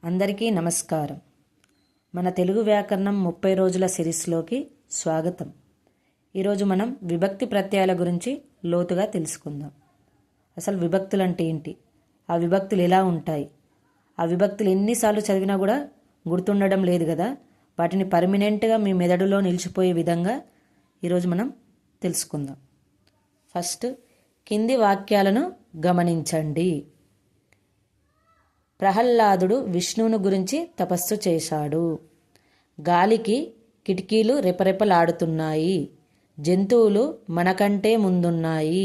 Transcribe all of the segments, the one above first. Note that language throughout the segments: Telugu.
అందరికీ నమస్కారం. మన తెలుగు వ్యాకరణం 30 రోజుల సిరీస్లోకి స్వాగతం. ఈరోజు మనం విభక్తి ప్రత్యయాల గురించి లోతుగా తెలుసుకుందాం. అసలు విభక్తులు అంటే ఏంటి, ఆ విభక్తులు ఎలా ఉంటాయి, ఆ విభక్తులు ఎన్నిసార్లు చదివినా కూడా గుర్తుండడం లేదు కదా, వాటిని పర్మనెంట్గా మీ మెదడులో నిలిచిపోయే విధంగా ఈరోజు మనం తెలుసుకుందాం. ఫస్ట్ కింది వాక్యాలను గమనించండి. ప్రహ్లాదుడు విష్ణువుని గురించి తపస్సు చేశాడు. గాలికి కిటికీలు రెపరెపలాడుతున్నాయి. జంతువులు మనకంటే ముందున్నాయి.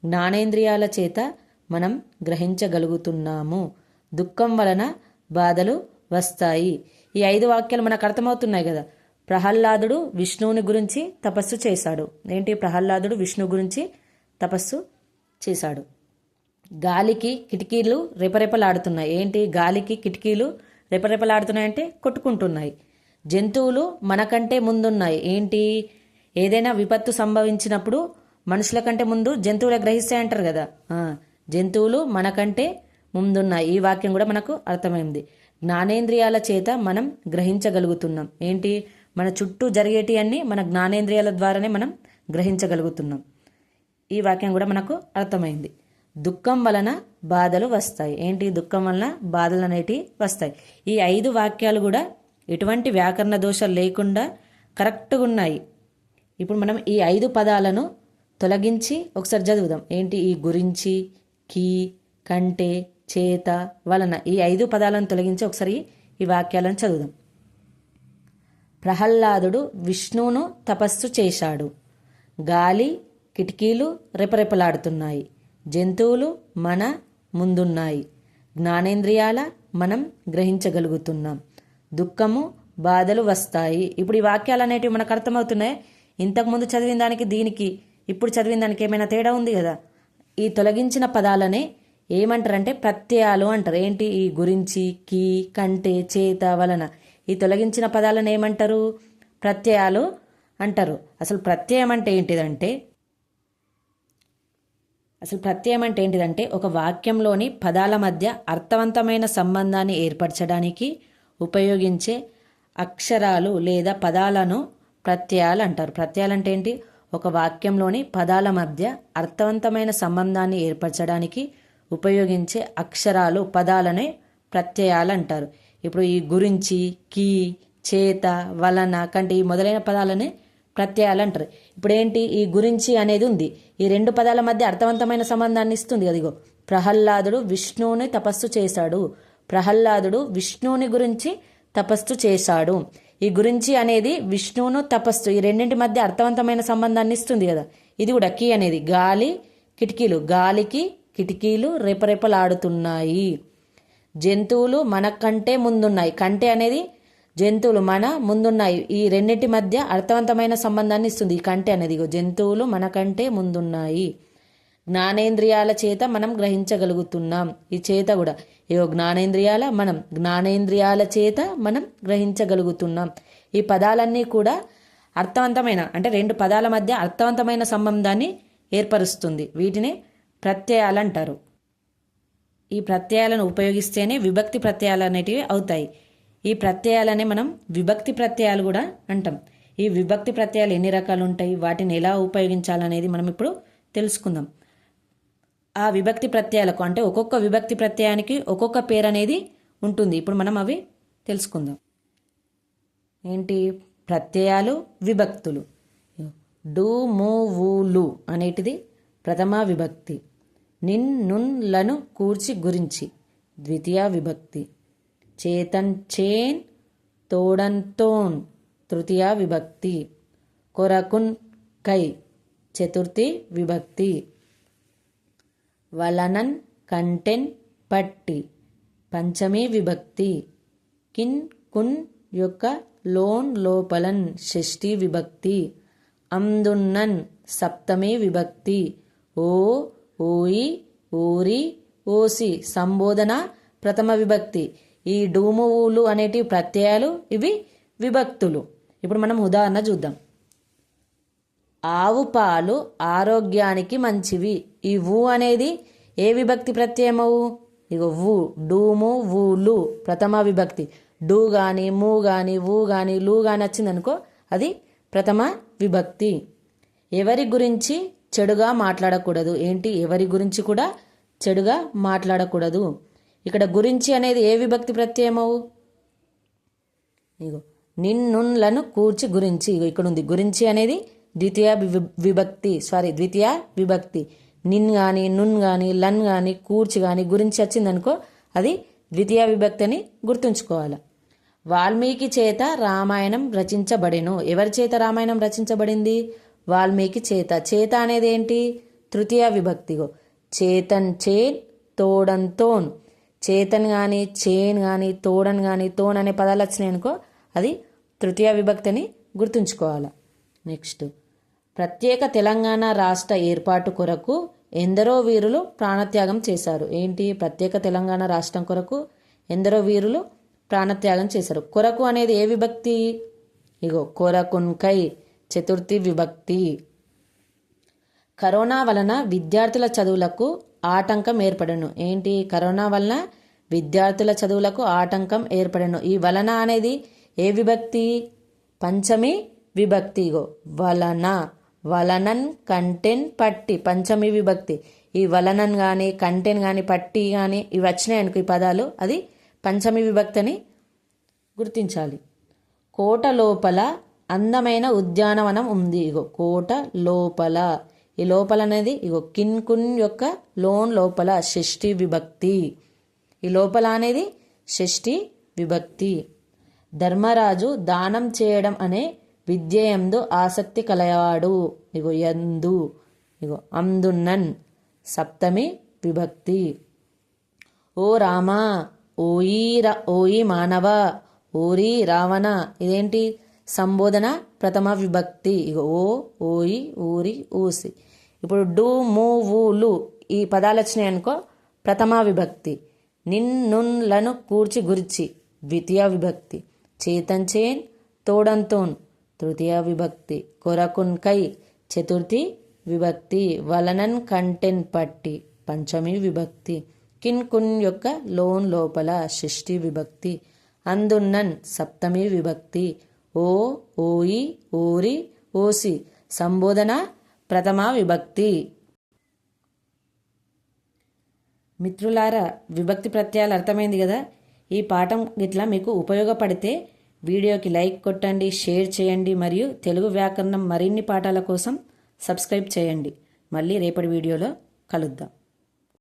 జ్ఞానేంద్రియాల చేత మనం గ్రహించగలుగుతున్నాము. దుఃఖం వలన బాధలు వస్తాయి. ఈ 5 వాక్యాలు మనకు అర్థమవుతున్నాయి కదా. ప్రహ్లాదుడు విష్ణువుని గురించి తపస్సు చేశాడు. ఏంటి, ప్రహ్లాదుడు విష్ణువు గురించి తపస్సు చేశాడు. గాలికి కిటికీలు రెపరెపలాడుతున్నాయి. ఏంటి, గాలికి కిటికీలు రెపరెపలాడుతున్నాయంటే కొట్టుకుంటున్నాయి. జంతువులు మనకంటే ముందున్నాయి. ఏంటి, ఏదైనా విపత్తు సంభవించినప్పుడు మనుషుల కంటే ముందు జంతువులు గ్రహిస్తాయంటారు కదా, జంతువులు మనకంటే ముందున్నాయి. ఈ వాక్యం కూడా మనకు అర్థమైంది. జ్ఞానేంద్రియాల చేత మనం గ్రహించగలుగుతున్నాం. ఏంటి, మన చుట్టూ జరిగేటి అన్నీ మన జ్ఞానేంద్రియాల ద్వారానే మనం గ్రహించగలుగుతున్నాం. ఈ వాక్యం కూడా మనకు అర్థమైంది. దుఃఖం వలన బాధలు వస్తాయి. ఏంటి, దుఃఖం వలన బాధలు అనేటివి వస్తాయి. ఈ 5 వాక్యాలు కూడా ఎటువంటి వ్యాకరణ దోషాలు లేకుండా కరెక్ట్గా ఉన్నాయి. ఇప్పుడు మనం ఈ 5 పదాలను తొలగించి ఒకసారి చదువుదాం. ఏంటి, ఈ గురించి, కీ, కంటే, చేత, వలన, ఈ 5 పదాలను తొలగించి ఒకసారి ఈ వాక్యాలను చదువుదాం. ప్రహ్లాదుడు విష్ణువును తపస్సు చేశాడు. గాలి కిటికీలు రెపరెపలాడుతున్నాయి. జంతువులు మన ముందున్నాయి. జ్ఞానేంద్రియాల మనం గ్రహించగలుగుతున్నాం. దుఃఖము బాధలు వస్తాయి. ఇప్పుడు ఈ వాక్యాలు అనేటివి మనకు అర్థమవుతున్నాయి. ఇంతకుముందు చదివిన దానికి దీనికి ఇప్పుడు చదివిన దానికి ఏమైనా తేడా ఉంది కదా. ఈ తొలగించిన పదాలనే ఏమంటారంటే ప్రత్యయాలు అంటారు. ఏంటి, ఈ గురించి, కీ, కంటే, చేత, వలన, ఈ తొలగించిన పదాలను ఏమంటారు, ప్రత్యయాలు అంటారు. అసలు ప్రత్యయం అంటే ఏంటిదంటే ఒక వాక్యంలోని పదాల మధ్య అర్థవంతమైన సంబంధాన్ని ఏర్పరచడానికి ఉపయోగించే అక్షరాలు లేదా పదాలను ప్రత్యయాలు అంటారు. ప్రత్యయాలు అంటే ఏంటి, ఒక వాక్యంలోని పదాల మధ్య అర్థవంతమైన సంబంధాన్ని ఏర్పరచడానికి ఉపయోగించే అక్షరాలు, పదాలనే ప్రత్యయాలు అంటారు. ఇప్పుడు ఈ గురించి, కీ, చేత, వలన, కంటే ఈ మొదలైన పదాలనే ప్రత్యయాలు అంటారు. ఇప్పుడు ఏంటి, ఈ గురించి అనేది ఉంది. ఈ 2 పదాల మధ్య అర్థవంతమైన సంబంధాన్ని ఇస్తుంది కదా. ఇగో, ప్రహ్లాదుడు విష్ణువుని తపస్సు చేశాడు. ప్రహ్లాదుడు విష్ణువుని గురించి తపస్సు చేశాడు. ఈ గురించి అనేది విష్ణువును, తపస్సు, ఈ రెండింటి మధ్య అర్థవంతమైన సంబంధాన్ని ఇస్తుంది కదా. ఇది కూడా కీ అనేది గాలి కిటికీలు, గాలికి కిటికీలు రెపరెపలాడుతున్నాయి. జంతువులు మనకంటే ముందున్నాయి. కంటే అనేది జంతువులు మన ముందున్నాయి. ఈ రెండింటి మధ్య అర్థవంతమైన సంబంధాన్ని ఇస్తుంది ఈ కంటే అనేది. జంతువులు మనకంటే ముందున్నాయి. జ్ఞానేంద్రియాల చేత మనం గ్రహించగలుగుతున్నాం. ఈ చేత కూడా జ్ఞానేంద్రియాల చేత మనం గ్రహించగలుగుతున్నాం. ఈ పదాలన్నీ కూడా అర్థవంతమైన, అంటే 2 పదాల మధ్య అర్థవంతమైన సంబంధాన్ని ఏర్పరుస్తుంది. వీటిని ప్రత్యయాలు అంటారు. ఈ ప్రత్యయాలను ఉపయోగిస్తేనే విభక్తి ప్రత్యయాలు అనేటివి అవుతాయి. ఈ ప్రత్యయాలనే మనం విభక్తి ప్రత్యయాలు కూడా అంటాం. ఈ విభక్తి ప్రత్యయాలు ఎన్ని రకాలు ఉంటాయి, వాటిని ఎలా ఉపయోగించాలనేది మనం ఇప్పుడు తెలుసుకుందాం. ఆ విభక్తి ప్రత్యయాలకు, అంటే ఒక్కొక్క విభక్తి ప్రత్యయానికి ఒక్కొక్క పేరు అనేది ఉంటుంది. ఇప్పుడు మనం అవి తెలుసుకుందాం. ఏంటి, ప్రత్యయాలు, విభక్తులు. డు, ము, వులు అనేటిది ప్రథమ విభక్తి. నిన్, నున్, లను కూర్చి, గురించి ద్వితీయ విభక్తి. చేతన్, చేన్, తోడన్, తోన్ తృతీయ విభక్తి. కొరకున్, కై చతుర్థి విభక్తి. వలనన్, కంటెన్, పట్టి పంచమీ విభక్తి. కిన్, కున్ యొక్క లోన్, లోపలన్ షష్ఠీ విభక్తి. అందున్నన్ సప్తమీ విభక్తి. ఓ, ఓయి, ఊరి, ఓసి సంబోధన ప్రథమ విభక్తి. ఈ డూమువులు అనేటివి ప్రత్యయాలు, ఇవి విభక్తులు. ఇప్పుడు మనం ఉదాహరణ చూద్దాం. ఆవు పాలు ఆరోగ్యానికి మంచివి. ఈ ఊ అనేది ఏ విభక్తి ప్రత్యయమవు, ఇగో వు, డూము, ఊలు ప్రథమ విభక్తి. డూ కానీ, మూ కానీ, ఊ కానీ, లూ కానీ వచ్చిందనుకో అది ప్రథమ విభక్తి. ఎవరి గురించి చెడుగా మాట్లాడకూడదు. ఏంటి? ఎవరి గురించి కూడా చెడుగా మాట్లాడకూడదు. ఇక్కడ గురించి అనేది ఏ విభక్తి ప్రత్యయమవు? ఇగో నిన్నులను కూర్చి గురించి. ఇగో ఇక్కడ ఉంది గురించి అనేది ద్వితీయ విభక్తి. నిన్ కానీ, నున్ కానీ, లన్ కానీ, కూర్చి కానీ గురించి వచ్చిందనుకో అది ద్వితీయ విభక్తి అని గుర్తుంచుకోవాలి. వాల్మీకి చేత రామాయణం రచించబడెను. ఎవరి చేత రామాయణం రచించబడింది? వాల్మీకి చేత. చేత అనేది ఏంటి? తృతీయ విభక్తిగో చేతన్ చేన్, తోడన్ తోన్. చేతన్ కానీ, చేన్ కానీ, తోడన్ కానీ, తోన్ అనే పదాలు వచ్చినాయి అనుకో అది తృతీయ విభక్తి అని గుర్తుంచుకోవాలి. నెక్స్ట్, ప్రత్యేక తెలంగాణ రాష్ట్ర ఏర్పాటు కొరకు ఎందరో వీరులు ప్రాణత్యాగం చేశారు. ఏంటి? ప్రత్యేక తెలంగాణ రాష్ట్రం కొరకు ఎందరో వీరులు ప్రాణత్యాగం చేశారు. కొరకు అనేది ఏ విభక్తి? ఇగో కొరకున్కై చతుర్థి విభక్తి. కరోనా వలన విద్యార్థుల చదువులకు ఆటంకం ఏర్పడను. ఏంటి? కరోనా వలన విద్యార్థుల చదువులకు ఆటంకం ఏర్పడను. ఈ వలన అనేది ఏ విభక్తి? పంచమి విభక్తి. ఇగో వలన, వలనన్, కంటెన్, పట్టి పంచమి విభక్తి. ఈ వలనన్ కానీ, కంటెన్ కానీ, పట్టి కానీ ఇవి వచ్చినాయి అనుకో ఈ పదాలు అది పంచమి విభక్తి అని గుర్తించాలి. కోట లోపల అందమైన ఉద్యానవనం ఉంది. ఇగో కోట లోపల. ఈ లోపల అనేది ఇగో కిన్ కున్ యొక్క లోన్ లోపల షష్ఠి విభక్తి. ఈ లోపల అనేది షష్ఠి విభక్తి. ధర్మరాజు దానం చేయడం అనే విద్యయందు ఆసక్తి కలవాడు. ఇగో యందు. ఇగో అందున్నన్ సప్తమి విభక్తి. ఓ రామా, ఓయి మానవ, ఓరి రావణ ఇదేంటి? సంబోధన ప్రథమ విభక్తి. ఇగో ఓ, ఓయి, ఊరి, ఊసి. ఇప్పుడు డు, ము, ఊలు ఈ పదాలు వచ్చినాయి అనుకో ప్రథమ విభక్తి. నిన్నులను కూర్చి గురించి ద్వితీయ విభక్తి. చేతన్ చేన్, తోడంతోన్ తృతీయ విభక్తి. కొరకున్కై చతుర్థి విభక్తి. వలనన్, కంటెన్, పట్టి పంచమి విభక్తి. కిన్ కున్ యొక్క లోన్ లోపల షష్ఠి విభక్తి. అందున్నన్ సప్తమి విభక్తి. ఓ, ఓయి, ఓరి, ఓసి సంబోధన ప్రథమ విభక్తి. మిత్రులారా, విభక్తి ప్రత్యయాలు అర్థమైంది కదా. ఈ పాఠం ఇట్లా మీకు ఉపయోగపడితే వీడియోకి లైక్ కొట్టండి, షేర్ చేయండి మరియు తెలుగు వ్యాకరణం మరిన్ని పాఠాల కోసం సబ్స్క్రైబ్ చేయండి. మళ్ళీ రేపటి వీడియోలో కలుద్దాం.